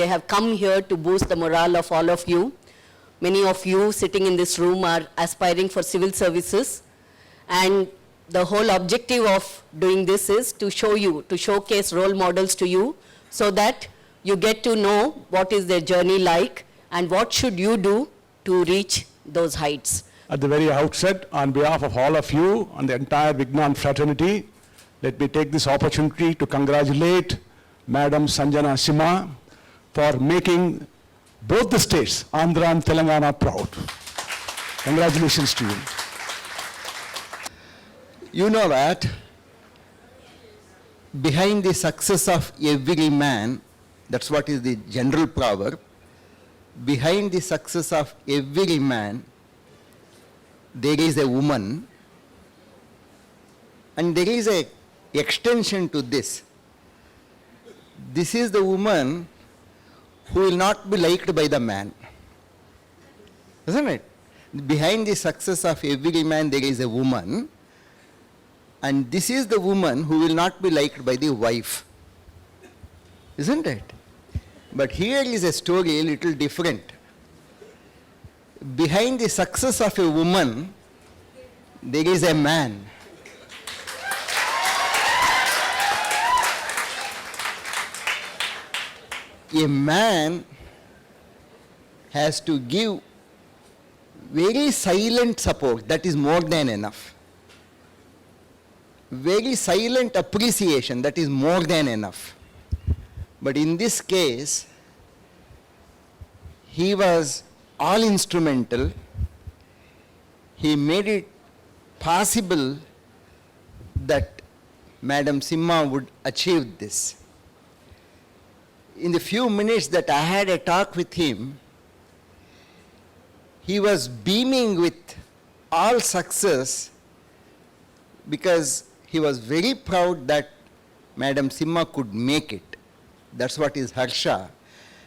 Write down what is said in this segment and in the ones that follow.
they have come here to boost the morale of all of you. Many of you sitting in this room are aspiring for civil services, and the whole objective of doing this is to show you, to showcase role models to you, so that you get to know what is their journey like and what should you do to reach those heights. At the very outset, on behalf of all of you and the entire Vignan fraternity, let me take this opportunity to congratulate Madam Sanjana Simha for making both the states, Andhra and Telangana, proud. Congratulations to you. You know that behind the success of every man, that's what is the general proverb, behind the success of every man, there is a woman, and there is a extension to this. This is the woman who will not be liked by the man. Isn't it? Behind the success of every man, there is a woman, and this is the woman who will not be liked by the wife. Isn't it? But here is a story a little different. Behind the success of a woman, there is a man. A man has to give very silent support, that is more than enough. Very silent appreciation, that is more than enough. But in this case, he was all instrumental. He made it possible that Madam Simha would achieve this. In the few minutes that I had a talk with him, he was beaming with all success because he was very proud that Madam Simha could make it. That's what is Harsha.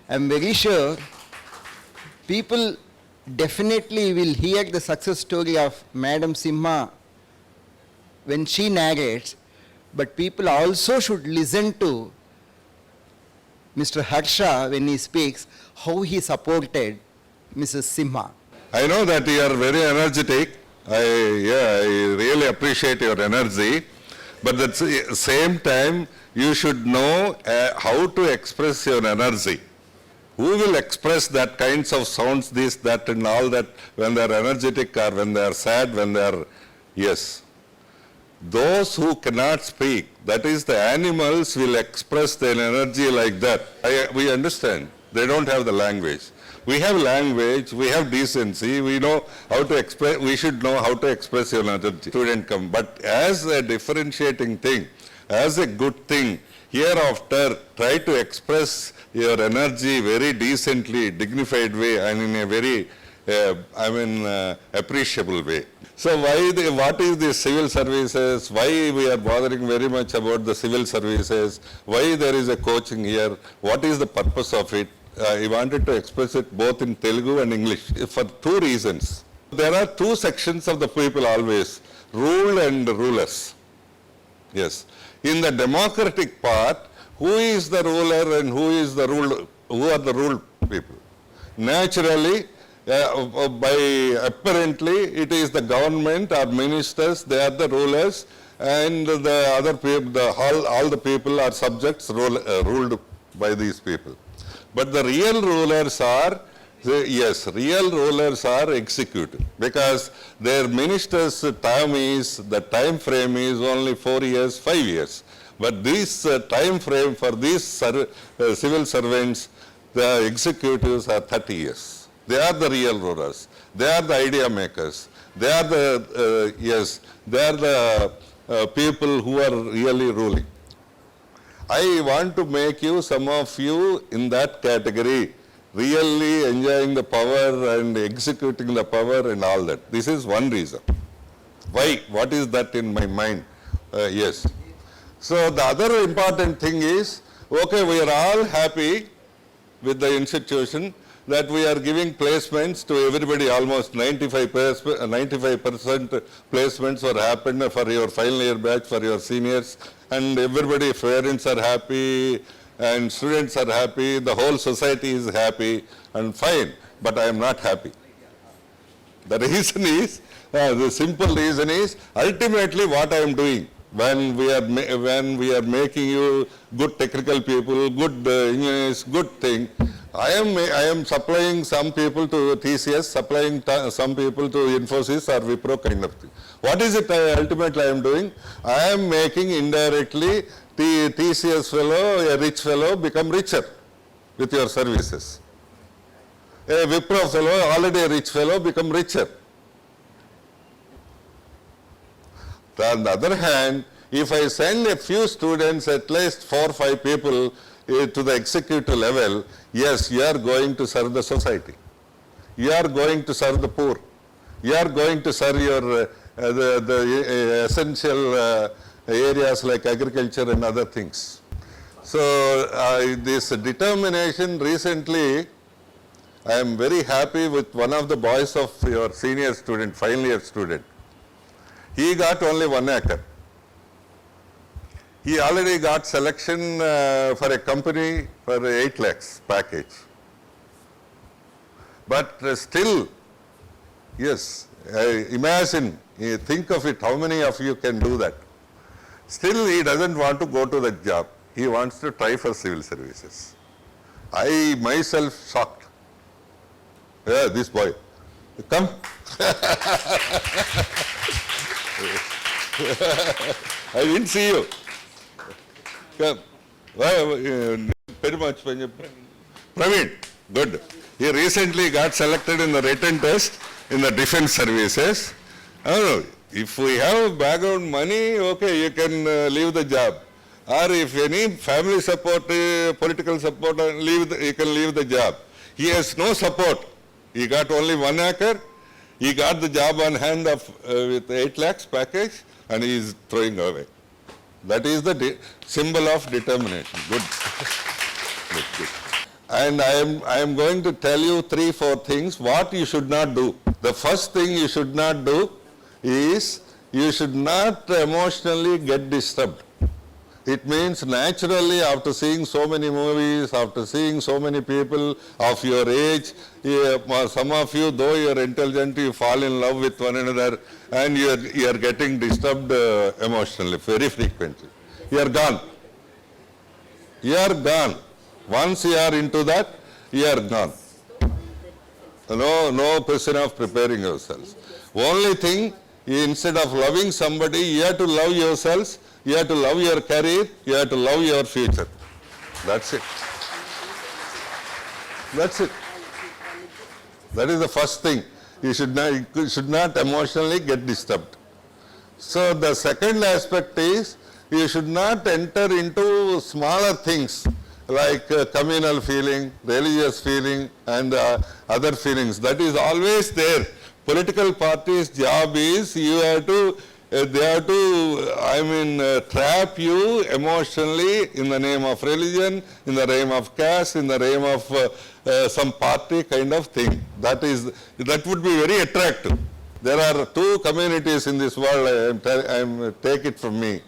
I'm very sure people definitely will hear the success story of Madam Simha when she narrates, but people also should listen to Mr. Harsha when he speaks, how he supported Mrs. Simha. I know that you are very energetic. I really appreciate your energy. But at the same time, you should know how to express your energy. Who will express that kinds of sounds, this, that, and all that, when they are energetic or when they are sad, when they are, yes. Those who cannot speak, that is the animals will express their energy like that. We understand. They don't have the language. We have language, we have decency, we know how to express, we should know how to express your energy. Student come. But as a differentiating thing, as a good thing, hereafter try to express your energy very decently, dignified way, and in a very, appreciable way. So what is the civil services? Why we are bothering very much about the civil services? Why there is a coaching here? What is the purpose of it? I wanted to express it both in Telugu and English for two reasons. There are two sections of the people always, rule and rulers. Yes. In the democratic part, who is the ruler and who is the ruled, who are the ruled people? Naturally, apparently it is the government or ministers, they are the rulers, and the other people, all the people are subjects ruled by these people. But the real rulers are, yes, real rulers are executive, because their minister's term is, the time frame is only 4 years, 5 years. But this time frame for these civil servants, the executives are 30 years. They are the real rulers. They are the idea makers. They are the, they are the people who are really ruling. I want to make you, some of you in that category, really enjoying the power and executing the power and all that. This is one reason. Why? What is that in my mind? Yes. So the other important thing is, okay, we are all happy with the institution that we are giving placements to everybody, almost 95% placements were happened for your final year batch, for your seniors, and everybody, parents are happy, and students are happy, the whole society is happy and fine, but I am not happy. The reason is, the simple reason is, ultimately what I am doing, when we are making you good technical people, good engineers, good thing, I am supplying some people to TCS, supplying some people to Infosys or Wipro kind of thing. What is it ultimately I am doing? I am making indirectly the TCS fellow, a rich fellow, become richer with your services. A Wipro fellow, already a rich fellow, become richer. On the other hand, if I send a few students, at least 4 or 5 people to the executive level, yes, you are going to serve the society. You are going to serve the poor. You are going to serve your the essential areas like agriculture and other things. So this determination recently, I am very happy with one of the boys of your senior student, final year student. He got only 1 acre. He already got selection for a company for 8 lakhs package. But still, yes, imagine, think of it, how many of you can do that? Still, he doesn't want to go to the job. He wants to try for civil services. I myself shocked. Yeah, this boy. Come. I didn't see you. Come. Very much. Praveen, good. He recently got selected in the written test in the defense services. I don't know, if we have background money, okay, you can leave the job. Or if any family support, political support, you can leave the job. He has no support. He got only 1 acre. He got the job on hand of with 8 lakhs package, and he is throwing away. That is the symbol of determination. Good. Good, good. And I am going to tell you 3 or 4 things what you should not do. The first thing you should not do is you should not emotionally get disturbed. It means naturally, after seeing so many movies, after seeing so many people of your age, some of you, though you are intelligent, you fall in love with one another, and you are getting disturbed emotionally very frequently. You are gone. You are gone. Once you are into that, you are gone. No question of preparing yourselves. Only thing, instead of loving somebody, you have to love yourselves. You have to love your career, you have to love your future. That's it. That's it. That is the first thing. You should not emotionally get disturbed. So the second aspect is, you should not enter into smaller things like communal feeling, religious feeling, and other feelings. That is always there. Political parties' job is, they have to, trap you emotionally in the name of religion, in the name of caste, in the name of some party kind of thing. That would be very attractive. There are 2 communities in this world, take it from me.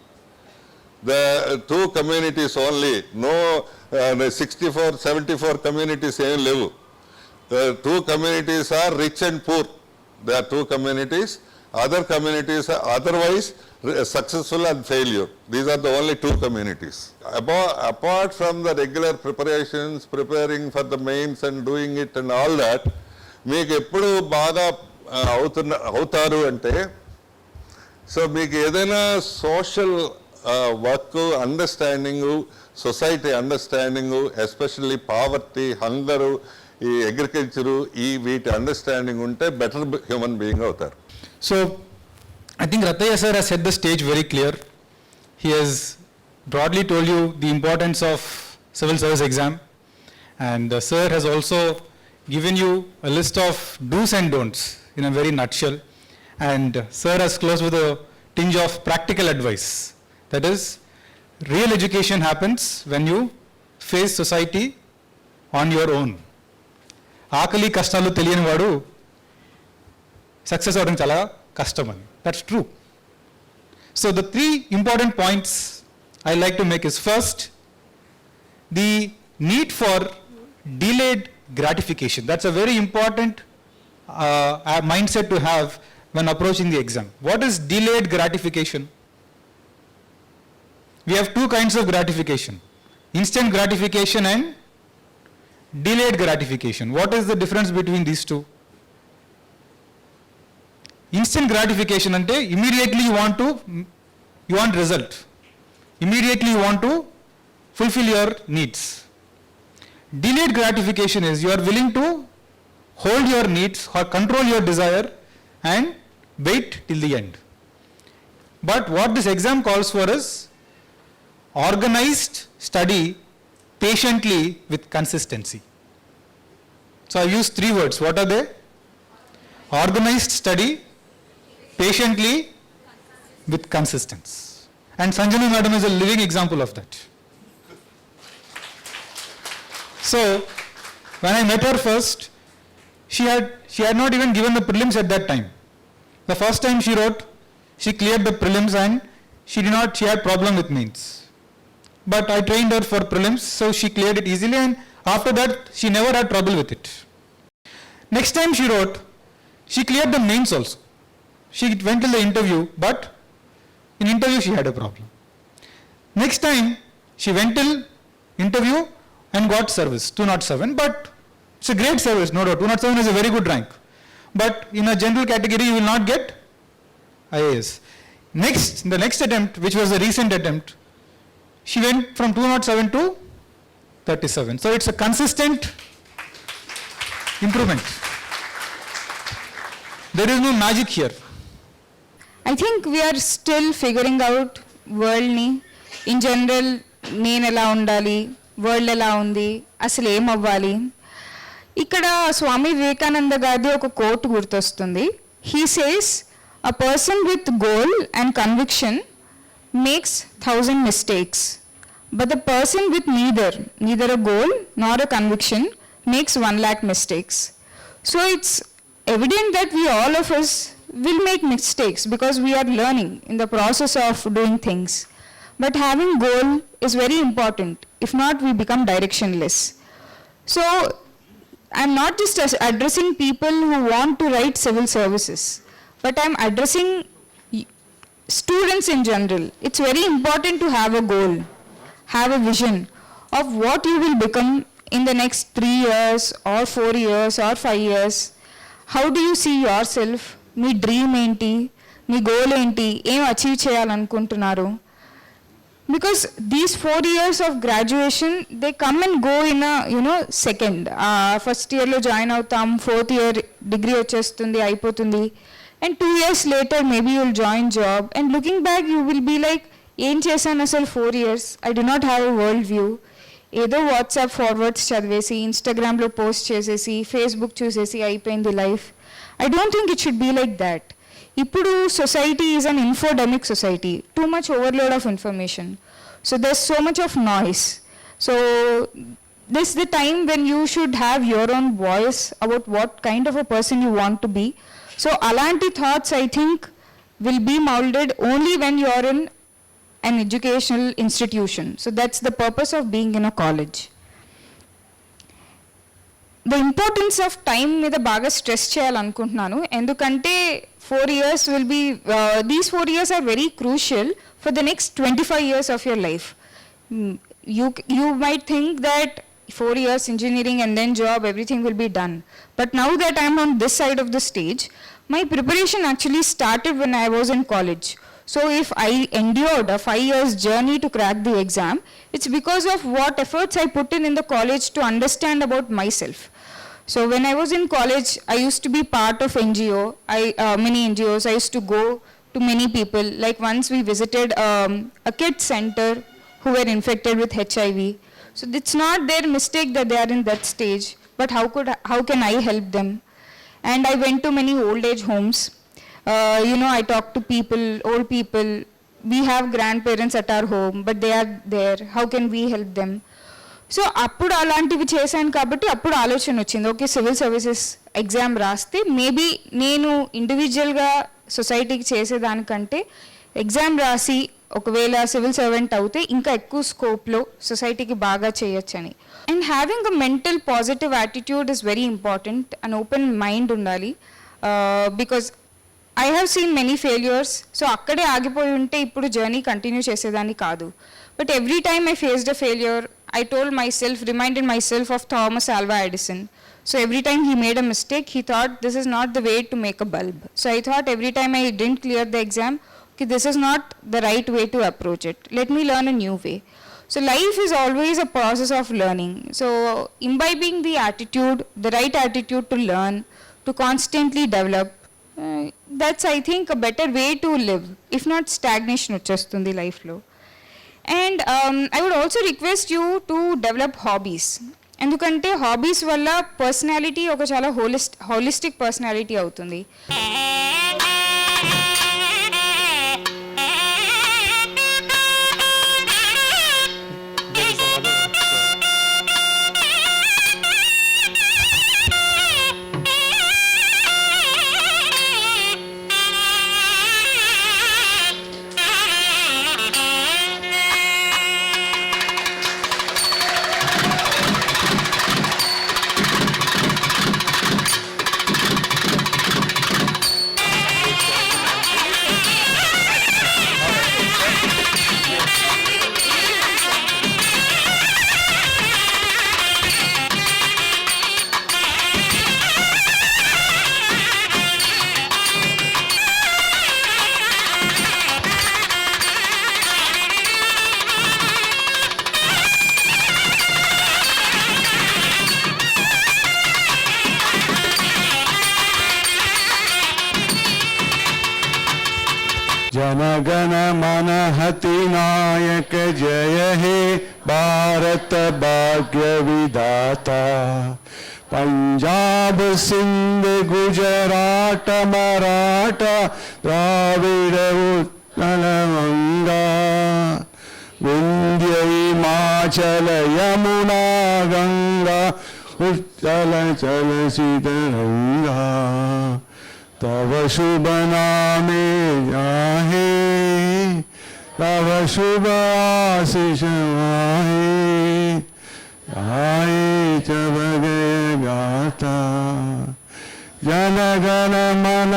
The 2 communities only, no 64, 74 communities in live. The 2 communities are rich and poor. There are 2 communities. Other communities are otherwise successful and failure. These are the only 2 communities. Apart from the regular preparations, preparing for the mains and doing it and all that, మీకు ఎప్పుడు బాగా అవుతారు అంటే, so మీకు ఏదైనా social work understanding, society understanding, especially poverty, hunger, ఈ agriculture, వీటి understanding ఉంటే బెటర్ హ్యూమన్ బీయింగ్ అవుతారు. So, I think Rataya sir has set the stage very clear. He has broadly told you the importance of civil service exam, and sir has also given you a list of do's and don'ts in a very nutshell, and sir has closed with a tinge of practical advice. That is, real education happens when you face society on your own. ఆకలి కష్టాలు తెలియని వాడు success అవడం చాలా కష్టం అని. That's true. So the 3 important points I like to make is, first, the need for delayed gratification. That's a very important mindset to have when approaching the exam. What is delayed gratification? We have two kinds of gratification: instant gratification and delayed gratification. What is the difference between these two? Instant gratification ante immediately you want result. Immediately you want to fulfill your needs. Delayed gratification is you are willing to hold your needs or control your desire and wait till the end. But what this exam calls for is organized study patiently with consistency. So I use three words. What are they? Organized study patiently with consistency. And Sanjana madam is a living example of that. So when I met her first, she had not even given the prelims at that time. The first time she wrote, she cleared the prelims and she had problem with mains. But I trained her for prelims, so she cleared it easily, and after that she never had trouble with it. Next time she wrote, she cleared the mains also. She went to the interview, but in interview she had a problem. Next time she went till interview and got service, 207, but it's a great service, no doubt. 207 is a very good rank. But in a general category you will not get IAS. Next, the next attempt, which was the recent attempt, she went from 207 to 37. So it's a consistent improvement. There is no magic here. I think we are still figuring out world ni. In general, నేను ఎలా ఉండాలి, world ఎలా ఉంది, అసలు ఏం అవ్వాలి. ఇక్కడ స్వామి వివేకానంద గారిది ఒక కోట్ గుర్తొస్తుంది. He says a person with goal and conviction makes 1,000 mistakes, but the person with neither a goal nor a conviction makes 1,00,000 mistakes. So it's evident that we all of us will make mistakes because we are learning in the process of doing things. But having goal is very important. If not, we become directionless. So I'm not just addressing people who want to write civil services, but I'm addressing students in general. It's very important to have a goal, have a vision of what you will become in the next 3 years or 4 years or 5 years. How do you see yourself? Me dream ఏంటి, మీ goal ఏంటి, ఏం achieve చేయాలనుకుంటున్నారు? Because these 4 years of graduation, they come and go in a second. First year lo join అవుతాం, 4th year degree వచ్చేస్తుంది, అయిపోతుంది, and 2 years later maybe you'll join job, and looking back you will be like, ఏం చేశాను అసలు 4 years? I do not have a world view. ఏదో WhatsApp forwards చదివేసి, ఇన్స్టాగ్రామ్లో post చేసేసి, ఫేస్బుక్ చూసేసి అయిపోయింది life. I don't think it should be like that. Ippudu society is an infodemic society, too much overload of information. So there's so much of noise. So this is the time when you should have your own voice about what kind of a person you want to be. So alanti thoughts, I think, will be molded only when you are in an educational institution. So that's the purpose of being in a college. The importance of time మీద బాగా stress చేయాలనుకుంటున్నాను. ఎందుకంటే 4 years will be, these 4 years are very crucial for the next 25 years of your life. You might think that 4 years engineering and then job, everything will be done. But now that I am on this side of the stage, my preparation actually started when I was in college. So if I endured a 5 years journey to crack the exam, it's because of what efforts I put in the college to understand about myself. So when I was in college, I used to be part of NGO, many NGOs. I used to go to many people. Like once we visited a kids center who were infected with HIV. So it's not their mistake that they are in that stage, but how can I help them? And I went to many old age homes. I talked to people, old people. We have grandparents at our home, but they are there. How can we help them? So అప్పుడు అలాంటివి చేశాను కాబట్టి అప్పుడు ఆలోచన వచ్చింది, okay civil services exam రాస్తే maybe నేను ఇండివిజువల్గా సొసైటీకి చేసేదానికంటే ఎగ్జామ్ రాసి ఒకవేళ సివిల్ సర్వెంట్ అవుతే ఇంకా ఎక్కువ స్కోప్లో సొసైటీకి బాగా చేయొచ్చని. And having a mental positive attitude is very important. And open mind ఉండాలి. Because I have seen many failures. So అక్కడే ఆగిపోయి ఉంటే ఇప్పుడు జర్నీ కంటిన్యూ చేసేదాన్ని కాదు. But every time I faced a failure, I told myself, reminded myself of Thomas Alva Edison. So every time he made a mistake, he thought this is not the way to make a bulb. So I thought every time I didn't clear the exam, okay, this is not the right way to approach it. Let me learn a new way. So life is always a process of learning. So imbibing the attitude, the right attitude to learn, to constantly develop, that's I think a better way to live. If not stagnation vachestundi life lo. And I would also request you to develop hobbies. ఎందుకంటే hobbies వల్ల personality ఒక చాలా holistic personality అవుతుంది. जनगण मन नायक जय हे भारत भाग्य विधाता. पंजाब सिंध गुजरात मराठा द्राविड़ उत्कल गंगा विंध्य हिमाचल यमुना गंगा उच्चल चल सीतरंगा. तव शुभ नामे जाहे तव शुभ आशीष माहे गाये जब गय गाता. जनगण मन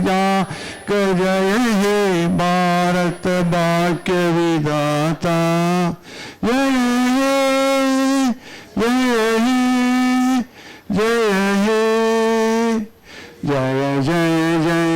जाक जय हे भारत भाग्य विधाता. जय हे जय हे जय हे जय जय जय